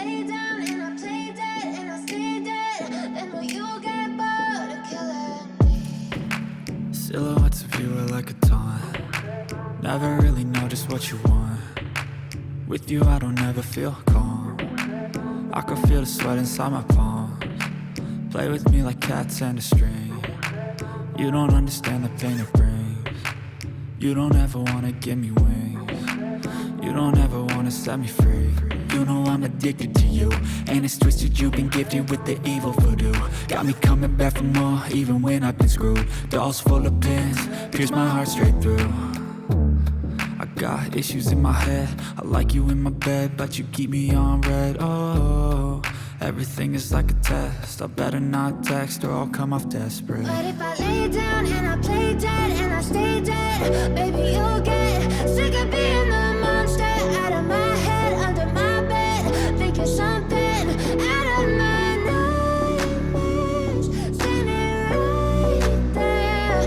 lay down and I play dead and I stay dead, then will you get bored of killing me? Silhouettes of you are like a taunt. Never really know just what you want. With you I don't ever feel calm. I can feel the sweat inside my palms. Play with me like cats and a string. You don't understand the pain it brings. You don't ever wanna give me wings. You don't ever wanna set me free. You know I'm addicted to you, and it's twisted, you've been gifted with the evil voodoo. Got me coming back for more, even when I've been screwed. Dolls full of pins, pierce my heart straight through. I got issues in my head, I like you in my bed, but you keep me on red. Oh, everything is like a test. I better not text or I'll come off desperate. But if I lay down and I play dead and I stay dead, baby you'll get sick of being the monster out of my head, under my bed, thinking something out of my nightmares, standing right there.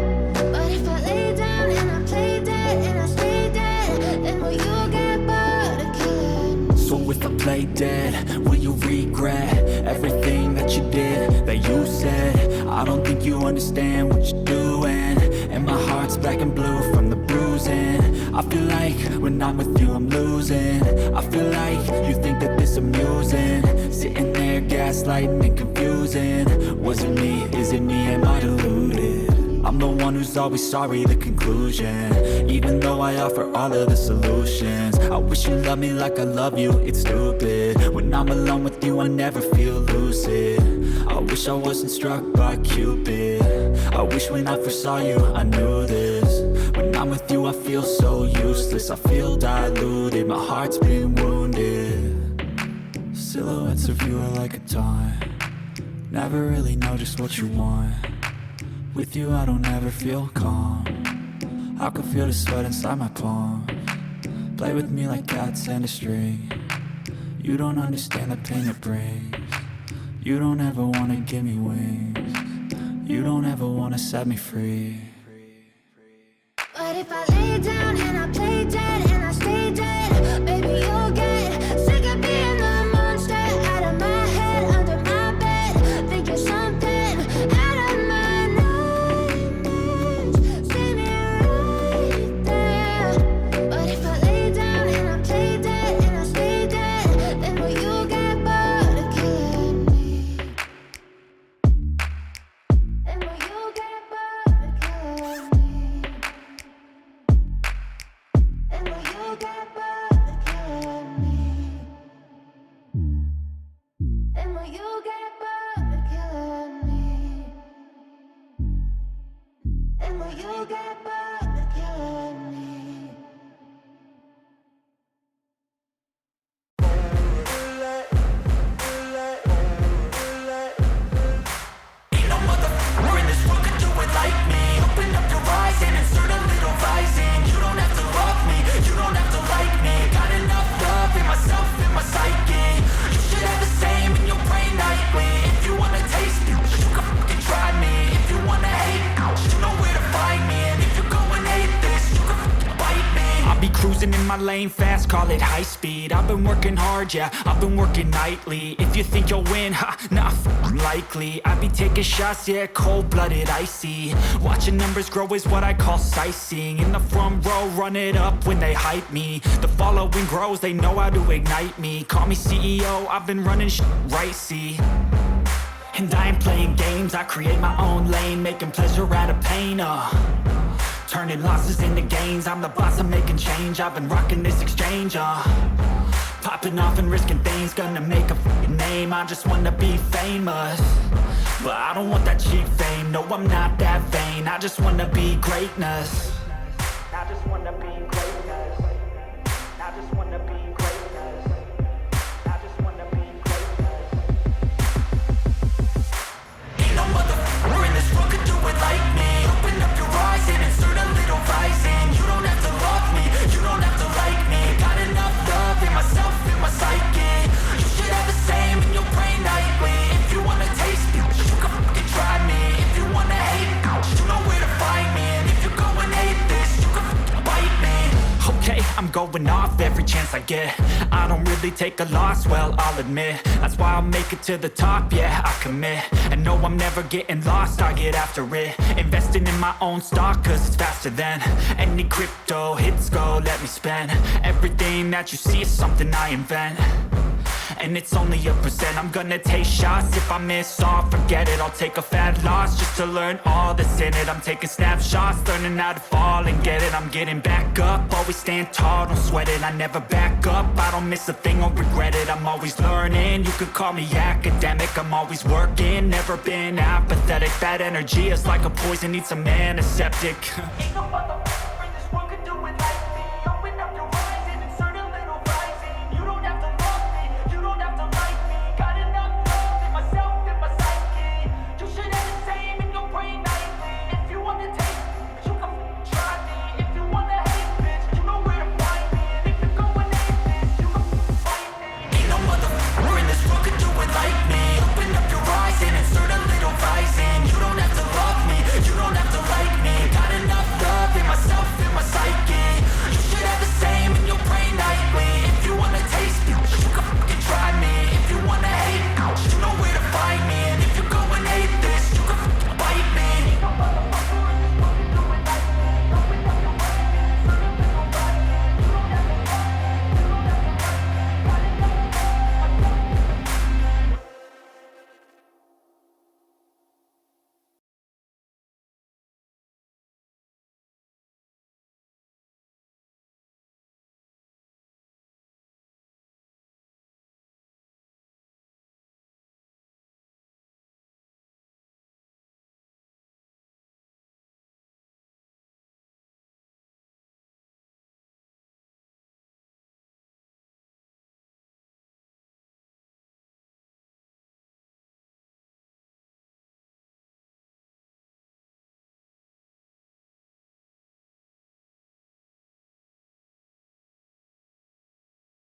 But if I lay down and I play dead and I stay dead, then will you get bored of killing me? So if I play dead, will you regret everything that you did, that you said? I don't think you understand what you're doing, and my heart's black and blue from the bruising. I feel like when I'm with you I'm losing. I feel like you think that this amusing, sitting there gaslighting and confusing. Was it me? Is it me? Am I deluded? I'm the one who's always sorry, the conclusion. Even though I offer all of the solutions, I wish you loved me like I love you, it's stupid. When I'm alone with you I never feel lucid. I wish I wasn't struck by Cupid. I wish when I first saw you I knew this. When I'm with you I feel so useless, I feel diluted, my heart's been wounded. Silhouettes of you are like a taunt. Never really know just what you want. With you I don't ever feel calm. I can feel the sweat inside my palms. Play with me like cats and a string. You don't understand the pain it brings. You don't ever wanna give me wings. You don't ever wanna set me free. But if I lay down and I play dead and I stay dead, baby you'll get sick of being the monster out of my head, under my bed, thinking something out of my nightmares, standing right there. But if I lay down and I play dead and I stay dead, then will you get bored of killing me? Then will you get bored of killing me? And will you get bored of killing me? And will you get bored of killing me? And will you get bored of killing me? Ain't no motherfucker in this world could do it like me. Open up your eyes and insert a little rising. You don't have to love me, you don't have to like me. Got enough love in myself, in my psyche. You should have the same in your brain nightly. If you wanna taste me, you can fucking try me. If you wanna hate, you know where to find me. And if you go and hate this, you can fucking bite me. I'll be cruising in my lane fast, call it high speed. I've been working hard, yeah, I've been working nightly. If you think you'll win, ha, not likely. I be taking shots, yeah, cold-blooded, icy. Watching numbers grow is what I call sightseeing. In the front row, run it up when they hype me. The following grows, they know how to ignite me. Call me CEO, I've been running right, see. And I ain't playing games, I create my own lane, making pleasure out of pain, turning losses into gains, I'm the boss, I'm making change. I've been rocking this exchange, popping off and risking things, gonna make a f***ing name. I just wanna be famous, but I don't want that cheap fame. No, I'm not that vain, I just wanna be greatness. I just wanna be greatness. I just wanna be greatness. I just wanna be greatness. Ain't no motherfucker in this world could do it like me. Open up your eyes and insert a little rising. You don't have to love me, you don't have to like me. Got enough love in myself, in my psyche. You should have the same in your brain nightly. If you wanna taste me, you can fucking try me. If you wanna hate, you know where to find me. And if you go and hate I'm going off every chance I get. I don't really take a loss, well, I'll admit. That's why I'll make it to the top, yeah, I commit. And no, I'm never getting lost, I get after it. Investing in my own stock, cause it's faster than any crypto hits go, let me spend. Everything that you see is something I invent. And it's only a percent. I'm gonna take shots. If I miss all, forget it. I'll take a fat loss just to learn all that's in it. I'm taking snapshots, learning how to fall and get it. I'm getting back up, always stand tall, don't sweat it. I never back up, I don't miss a thing or regret it. I'm always learning, you could call me academic. I'm always working, never been apathetic. That energy is like a poison, needs some antiseptic. Ain't no